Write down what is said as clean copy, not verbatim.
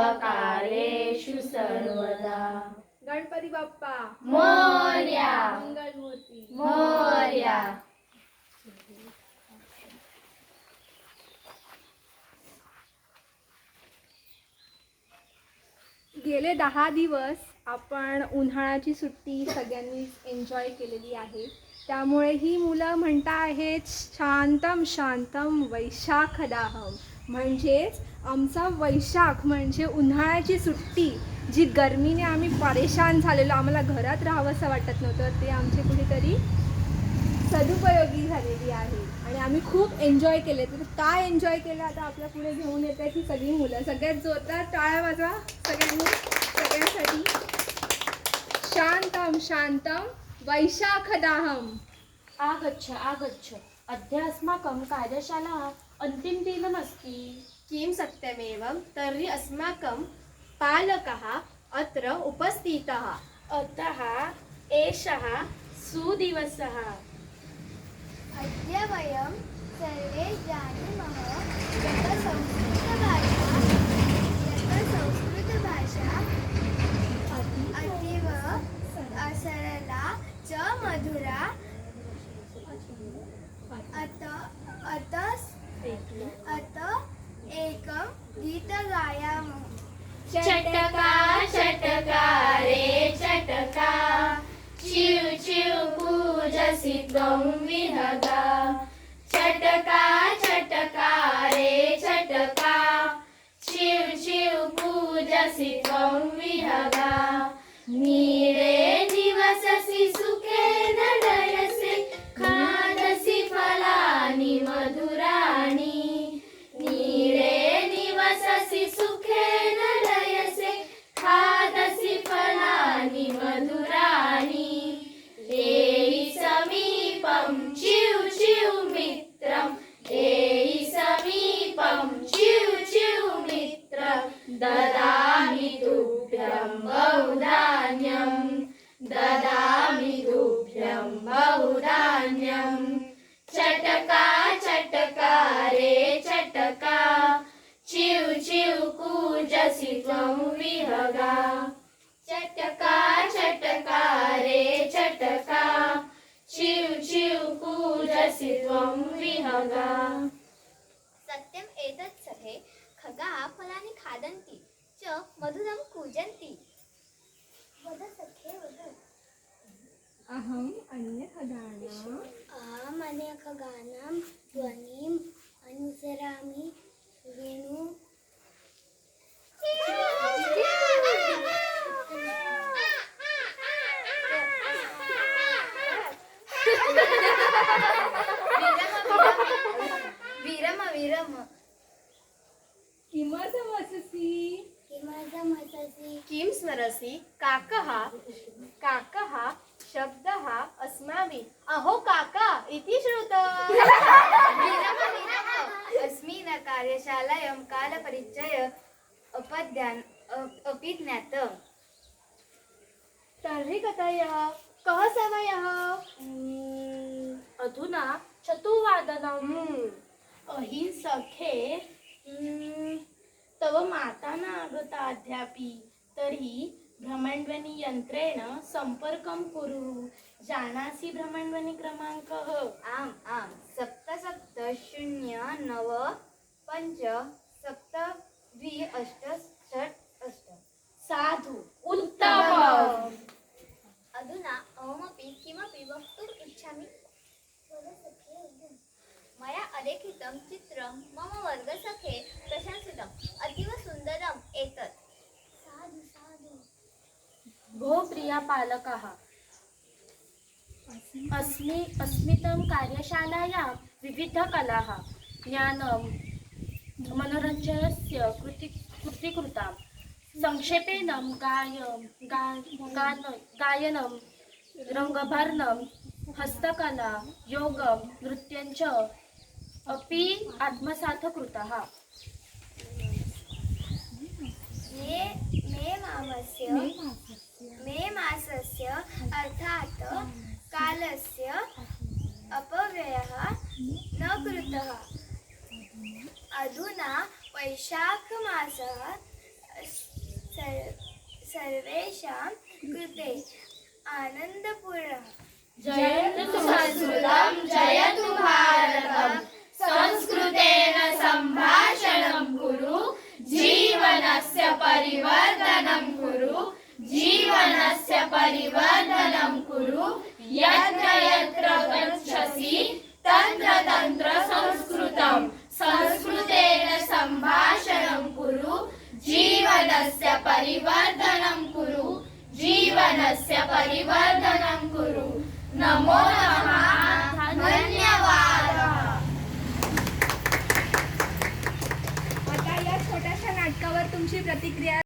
सर्वकार्येषु सर्वदा. गणपती बाप्पा मोरया. मंगलमूर्ती मोरया. गेले 10 दिवस आपण उन्हाळ्याची सुट्टी सगळ्यांनीच एन्जॉय केलेली आहे. त्यामुळे ही मुलं म्हणता आहेत शांतम शांतम वैशाखदाहम, म्हणजेच आमचा वैशाख म्हणजे उन्हाळ्याची सुट्टी, जी गरमीने आम्ही परेशान झालेलो, आम्हाला घरात राहावंसं वाटत नव्हतं, ते आमचे कुठेतरी सदुपयोगी झालेली आहे आणि आम्ही खूप एन्जॉय केले. तर काय एन्जॉय केलं आता आपल्या पुढे घेऊन येत आहे ही सगळी मुलं. सगळ्यात जोरदार टाळ्या वाजवा सगळ्यांनी, सगळ्यांसाठी. शांतम शांतम वैशाखदाहम. आगच्छ आगच्छ, अद्य अस्माकं कार्यशाला अन्तिमदिनमस्ति. किं सत्यमेवं तर्हि अस्माकं पालकः अत्र उपस्थितः, अतः एषः सुदिवसः. अद्य वयं सर्वे जानीमः यत् संस्कृतभाषा अतीव सरला च मधुरा. अत एकं गीतं गायामः. चटका चटका रे चटका, चिव चिव पूजसि त्वं विहगा. चटका चटका रे चटका, चिव चिव पूजसि त्वं विहगा. नीरे निवससि सुखेन नयसे, खादसि फलानि मधुराणि. नीरे निवससि सुखेन नयसे, खादसि फलानि मधुराणि. एहि समीपं चिव चिव मित्रं, एहि समीपं चिव चिव मित्रं. ददामि तुभ्यं बहुधान्यं, ददामि तुभ्यं बहुधान्यं. चटका चटका रे चटका, चिव चिव कूजसि त्वं विहगा. चटका चटका रे चटका, चिव चिव कूजसि त्वं विहगा. सत्यम् एतत् सखे खगाः फलानि खादन्ति च मधुरं कूजन्ति. वद सखे वद. अहम् अन्यखगानां अहमनेकगानां ध्वनिम् अनुसरामि. वेणु विरम विरम. किमर्थमससि किमर्थमससि किं स्मरसि. काकः काकः शब्दः अस्माभिः अहो काका इति श्रुतः. विरम विरम. अस्मिन् कार्यशालायां कालपरिचय अपि ज्ञातः. तर्हि कथय कः समयः. अधुना चतुर्वादनम्. अहि सखे तव माता न आगता अद्यापि, तर्हि भ्रमणध्वनियन्त्रेण सम्पर्कं कुरु. जानासि भ्रमणध्वनि क्रमाङ्कः. आम् आम् 7709572868. साधु उत्तमम्. अधुना अहमपि किमपि वक्तुम् इच्छामि. मया अलेखितं चित्रं मम वर्गसखे प्रशंसितम्. अतीव सुन्दरम् एतत्. साधु साधु. भो प्रिया पालकः, अस्मिन् कार्यशालायां विविधकलाः, ज्ञानं, मनोरञ्जनस्य कृतीकृता. संक्षेपेण गायनं, रङ्गभरणं, हस्तकला, योगं, नृत्यञ्च अपि आत्मसात् कृतः. मे मासस्य अर्थात् कालस्य अपव्ययः न कृतः. अधुना वैशाखमासः सर्वेषां कृते आनन्दपूर्णः जयतु संस्कृतं जयतु भारतं संस्कृतेन सम्भाषणं कुरु जीवनस्य परिवर्तनं कुरु जीवनस्य परिवर्तनं कुरु यत्र यत्र गच्छसि तत्र तत्र संस्कृतं संस्कृतेन सम्भाषणं कुरु जीवनस्य परिवर्तनं कुरु जीवनस्य परिवर्तनं कुरु नमो नमः धन्यवादः. आता या छोट्याशा नाटकावर तुमची प्रतिक्रिया